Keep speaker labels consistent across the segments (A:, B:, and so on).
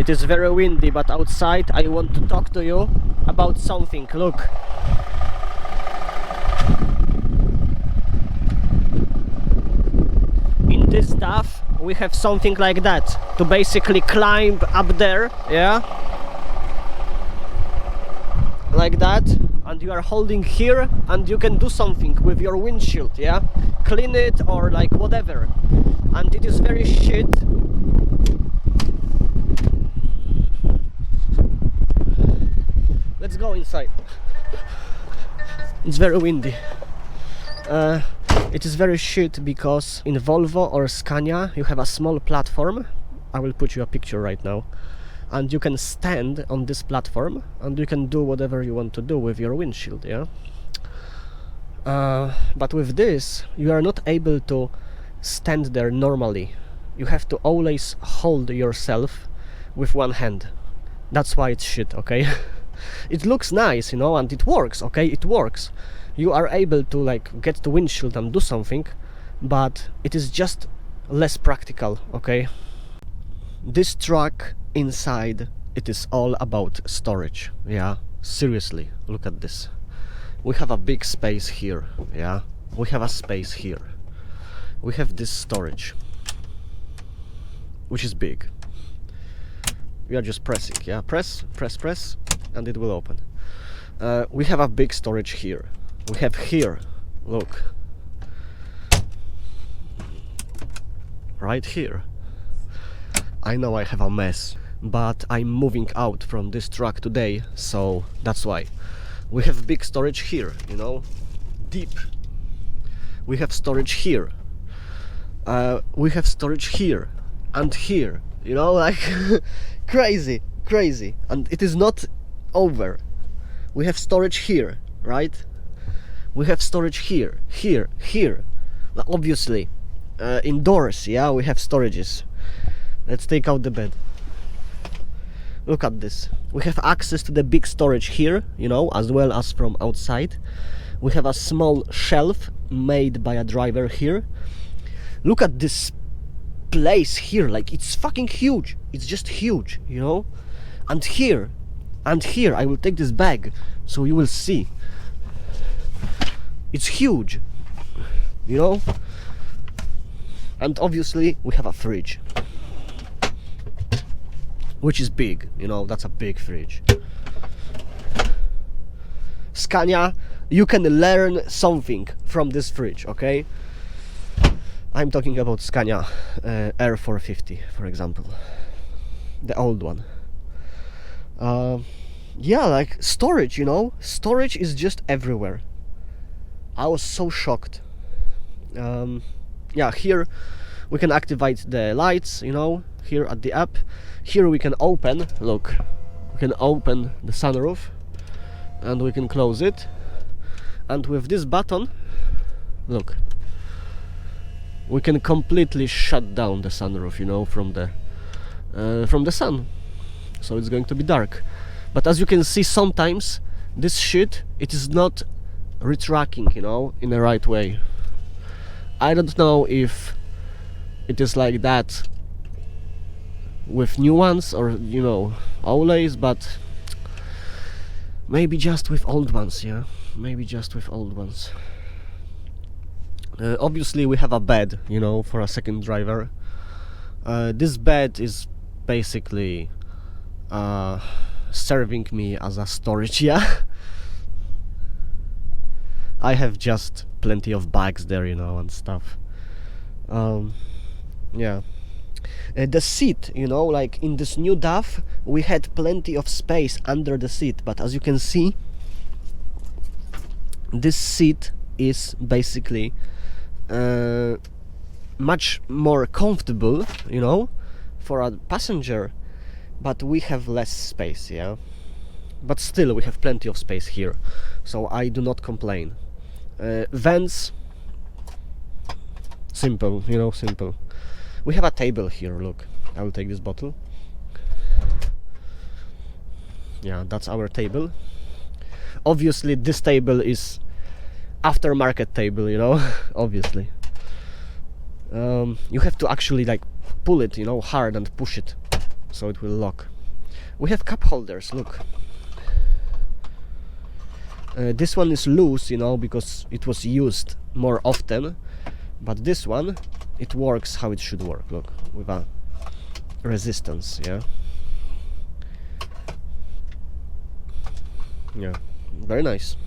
A: It is very windy, but outside I want to talk to you about something. Look. In this DAF we have something like that to basically climb up there, yeah? Like that, and you are holding here and you can do something with your windshield, yeah? Clean it or like whatever. And it is very shit. Let's go inside. It's very windy. It is very shit because in Volvo or Scania you have a small platform. I will put you a picture right now. And you can stand on this platform and you can do whatever you want to do with your windshield, yeah? But with this you are not able to stand there normally. You have to always hold yourself with one hand. That's why it's shit, okay? It looks nice, you know, and it works, okay? It works. You are able to like get the windshield and do something, but it is just less practical, okay? This truck inside, it is all about storage, yeah? Seriously, look at this. We have a big space here, yeah? We have a space here. We have this storage, which is big. We are just pressing, yeah? Press, and it will open. We have a big storage here. We have here, look. Right here. I know I have a mess, but I'm moving out from this truck today, so that's why. We have big storage here, you know, deep. We have storage here. We have storage here and here, you know, like crazy. And it is not over. We have storage here, right? We have storage here. Well, obviously, indoors, yeah, we have storages. Let's take out the bed. Look at this. We have access to the big storage here, you know, as well as from outside. We have a small shelf made by a driver here. Look at this place here, like it's fucking huge. It's just huge, you know. And here, I will take this bag so you will see. It's huge, you know. And obviously we have a fridge, which is big, you know, that's a big fridge. Scania, you can learn something from this fridge, okay? I'm talking about Scania R450, for example, the old one. Yeah, like storage, you know, storage is just everywhere. I was so shocked. Yeah, here we can activate the lights, you know, here at the app. Here we can open, look, we can open the sunroof and we can close it. And with this button, look, we can completely shut down the sunroof, you know, from the sun. So it's going to be dark. But as you can see, sometimes this shit, it is not retracting, you know, in the right way. I don't know if it is like that with new ones or, you know, always, but maybe just with old ones, yeah, maybe just with old ones. Obviously we have a bed, you know, for a second driver. This bed is basically serving me as a storage, yeah. I have just plenty of bags there, you know, and stuff. Yeah. The seat, you know, like in this new DAF we had plenty of space under the seat, but as you can see, this seat is basically much more comfortable, you know, for a passenger, but we have less space, yeah. But still we have plenty of space here, so I do not complain. Vents, simple, you know, simple. We have a table here, look. I will take this bottle. Yeah, that's our table. Obviously this table is aftermarket table, you know, obviously. You have to actually like pull it, you know, hard and push it so it will lock. We have cup holders, look. This one is loose, you know, because it was used more often, but this one, it works how it should work, look, with a resistance, yeah. Yeah, very nice.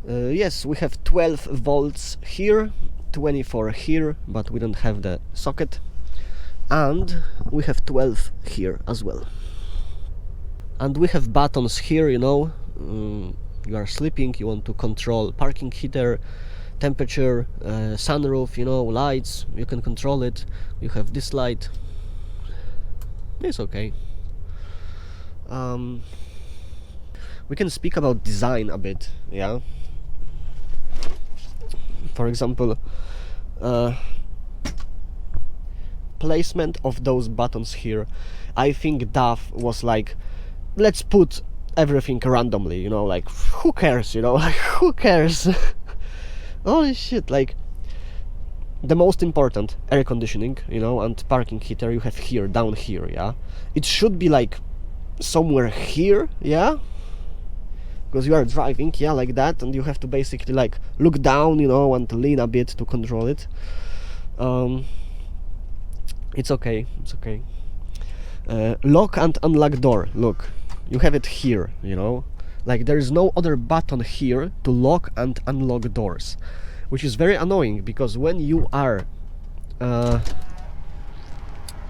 A: Yes, we have 12 volts here, 24 here, but we don't have the socket, and we have 12 here as well. And we have buttons here, you know. You are sleeping, you want to control parking heater, temperature, sunroof, you know, lights, you can control it. You have this light, it's okay. We can speak about design a bit, yeah. For example, placement of those buttons here. I think DAF was like, let's put everything randomly, you know, like, who cares, you know, like, who cares? Holy shit, like, the most important, air conditioning, you know, and parking heater you have here, down here, yeah. It should be like somewhere here, yeah, because you are driving, yeah, like that, and you have to basically like look down, you know, and lean a bit to control it. It's okay, it's okay. Lock and unlock door, look, you have it here, you know, like there is no other button here to lock and unlock doors, which is very annoying, because when you are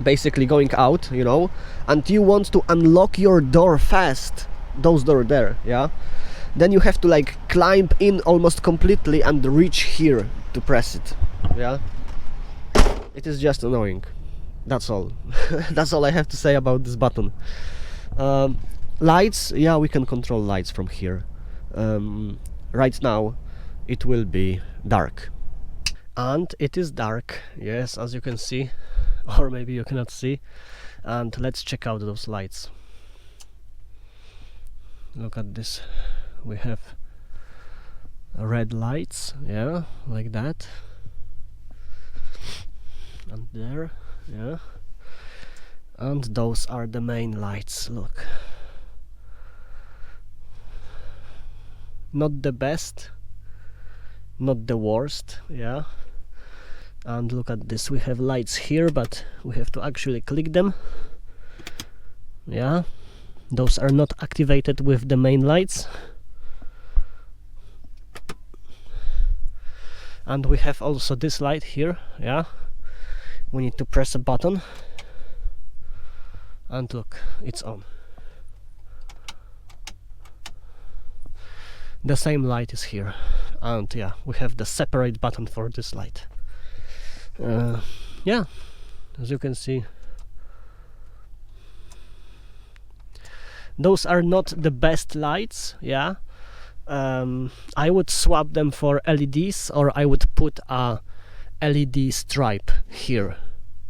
A: basically going out, you know, and you want to unlock your door fast, those doors there, yeah, then you have to like climb in almost completely and reach here to press it, yeah. It is just annoying, that's all. That's all I have to say about this button. Lights, yeah, we can control lights from here. Right now it will be dark, and it is dark, yes, as you can see, or maybe you cannot see. And let's check out those lights. Look at this, we have red lights, yeah, like that, and there, yeah, and those are the main lights, look. Not the best, not the worst, yeah. And look at this, we have lights here, but we have to actually click them, yeah. Those are not activated with the main lights. And we have also this light here, yeah. We need to press a button, and look, it's on. The same light is here, and yeah, we have the separate button for this light. Yeah, as you can see, those are not the best lights, yeah. I would swap them for LEDs, or I would put a LED stripe here,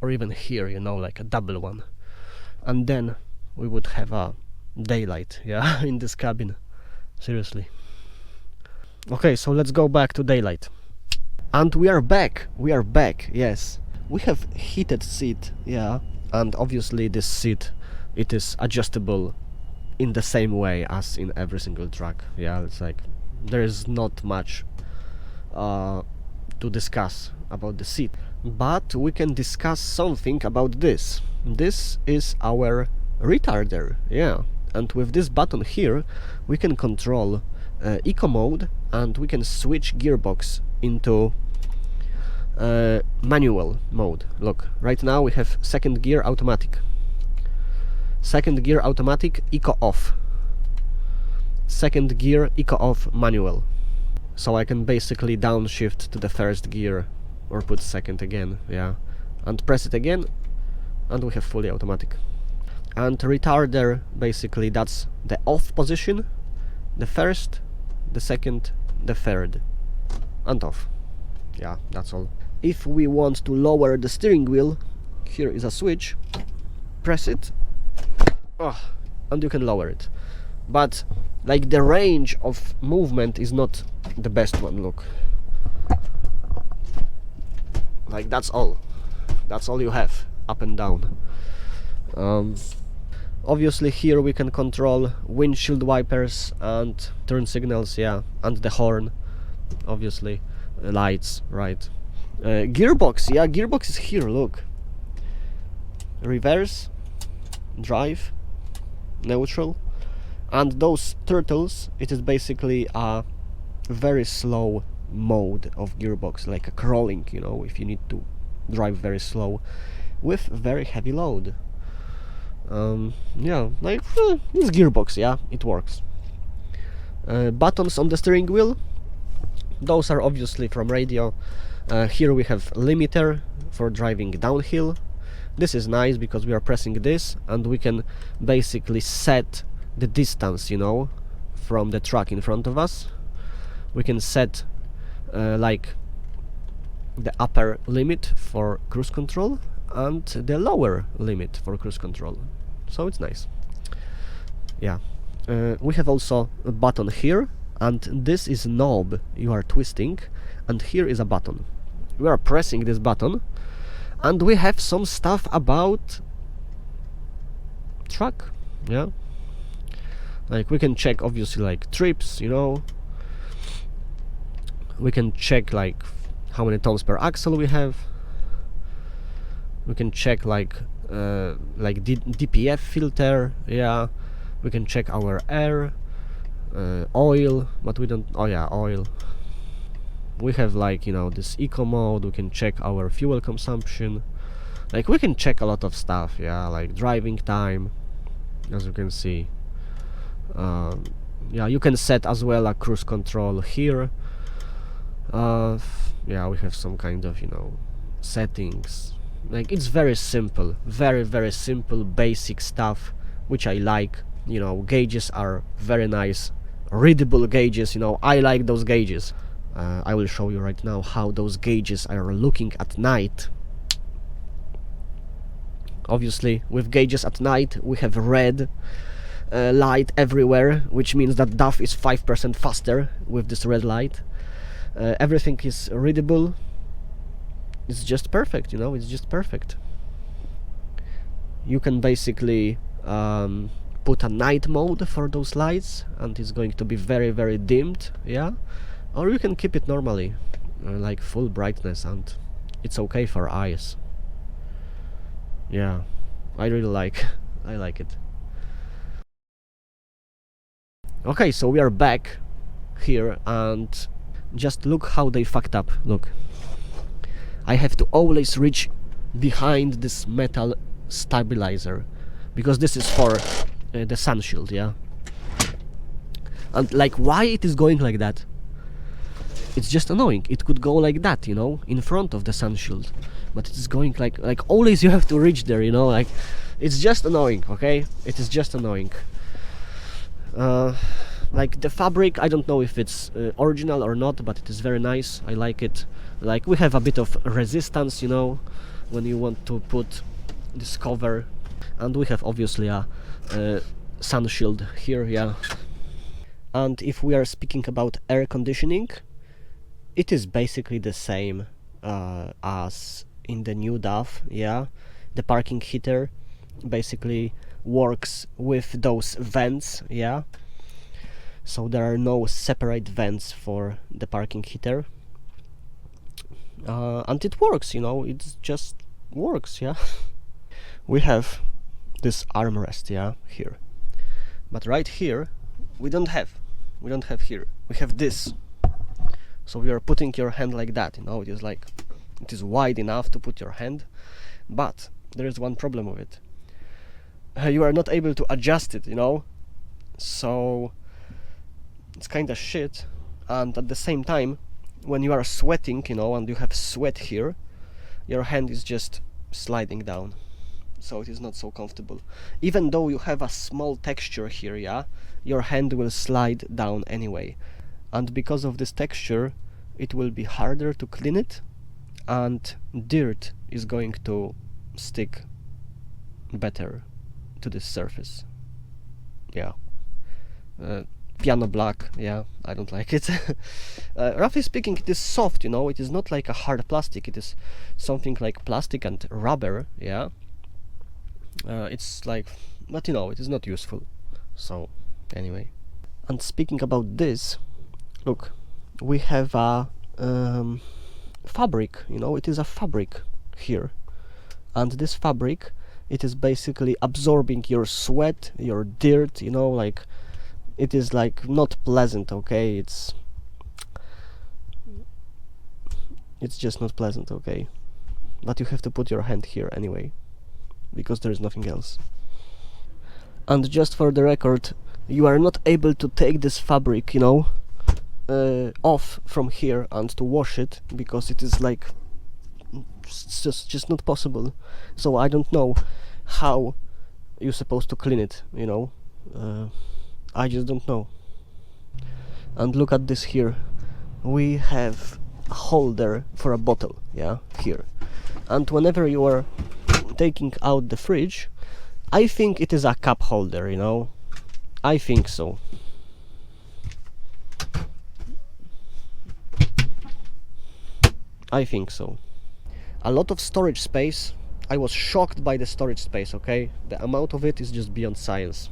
A: or even here, you know, like a double one, and then we would have a daylight, yeah, in this cabin, seriously. Okay, so let's go back to daylight. And we are back, yes. We have heated seat, yeah, and obviously this seat, it is adjustable in the same way as in every single truck, yeah. It's like, there is not much to discuss about the seat, but we can discuss something about this. This is our retarder, yeah, and with this button here we can control eco mode, and we can switch gearbox into manual mode. Look, right now we have second gear automatic, second gear automatic, eco off, second gear eco off, manual. So I can basically downshift to the first gear, or put second again, yeah, and press it again, and we have fully automatic. And retarder, basically that's the off position, the first, the second, the third, and off. Yeah, that's all. If we want to lower the steering wheel, here is a switch, press it, and you can lower it. But like the range of movement is not the best one, look. Like that's all you have, up and down. Obviously here we can control windshield wipers and turn signals, yeah, and the horn, obviously, lights, right. Gearbox, yeah, gearbox is here, look. Reverse, drive, neutral, and those turtles, it is basically a very slow mode of gearbox, like a crawling, you know, if you need to drive very slow with very heavy load. Yeah, like it's gearbox, yeah, it works. Buttons on the steering wheel, those are obviously from radio. Here we have limiter for driving downhill. This is nice because we are pressing this and we can basically set the distance, you know, from the truck in front of us. We can set like the upper limit for cruise control and the lower limit for cruise control, so it's nice. Yeah, we have also a button here, and this is knob you are twisting, and here is a button. We are pressing this button and we have some stuff about truck, yeah, like we can check obviously like trips, you know, we can check like how many tons per axle we have, we can check like DPF filter, yeah, we can check our air, oil, but we don't, oh yeah, oil. We have like, you know, this eco mode, we can check our fuel consumption, like we can check a lot of stuff, yeah, like driving time, as you can see. Yeah, you can set as well a cruise control here. Yeah, we have some kind of, you know, settings, like it's very simple, very simple basic stuff, which I like. You know, gauges are very nice, readable gauges, you know, I like those gauges. I will show you right now how those gauges are looking at night. Obviously with gauges at night we have red light everywhere, which means that DAF is 5% faster with this red light. Everything is readable, it's just perfect, you know, it's just perfect. You can basically put a night mode for those lights and it's going to be very dimmed, yeah, or you can keep it normally, like full brightness, and it's okay for eyes. Yeah, I really like I like it. Okay, so we are back here, and just look how they fucked up. Look, I have to always reach behind this metal stabilizer because this is for the sun shield, yeah. And like, why it is going like that? It's just annoying. It could go like that, you know, in front of the sun shield, but it is going like always you have to reach there, you know, like it's just annoying. Okay, it is just annoying. Like the fabric, I don't know if it's original or not, but it is very nice. I like it. Like we have a bit of resistance, you know, when you want to put this cover, and we have obviously a sun shield here, yeah. And if we are speaking about air conditioning, it is basically the same as in the new DAF, yeah. The parking heater basically works with those vents, yeah. So there are no separate vents for the parking heater, and it works, you know, it just works, yeah. We have this armrest, yeah, here, but right here we don't have here, we have this. So you are putting your hand like that, you know, it is like, it is wide enough to put your hand, but there is one problem with it. You are not able to adjust it, you know, so it's kind of shit. And at the same time, when you are sweating, you know, and you have sweat here, your hand is just sliding down, so it is not so comfortable. Even though you have a small texture here, yeah, your hand will slide down anyway. And because of this texture, it will be harder to clean it, and dirt is going to stick better to this surface, yeah. Piano black, yeah, I don't like it. Roughly speaking, it is soft, you know, it is not like a hard plastic, it is something like plastic and rubber, yeah. It's like, but you know, it is not useful. So anyway, and speaking about this, look, we have a fabric, you know, it is a fabric here, and this fabric, it is basically absorbing your sweat, your dirt, you know, like it is like not pleasant, okay? It's just not pleasant, okay? But you have to put your hand here anyway, because there is nothing else. And just for the record, you are not able to take this fabric, you know, off from here and to wash it, because it is like it's just not possible. So I don't know how you're supposed to clean it, you know. I just don't know. And look at this here. We have a holder for a bottle, yeah, here. And whenever you are taking out the fridge, I think it is a cup holder, you know. I think so. I think so. A lot of storage space. I was shocked by the storage space, okay? The amount of it is just beyond science.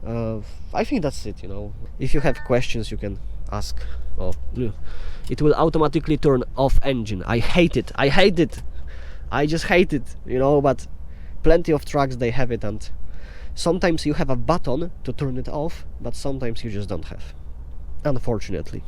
A: I think that's it, you know. If you have questions, you can ask. Oh, it will automatically turn off engine. I hate it. I hate it. I just hate it, you know, but plenty of trucks, they have it, and sometimes you have a button to turn it off, but sometimes you just don't have, unfortunately.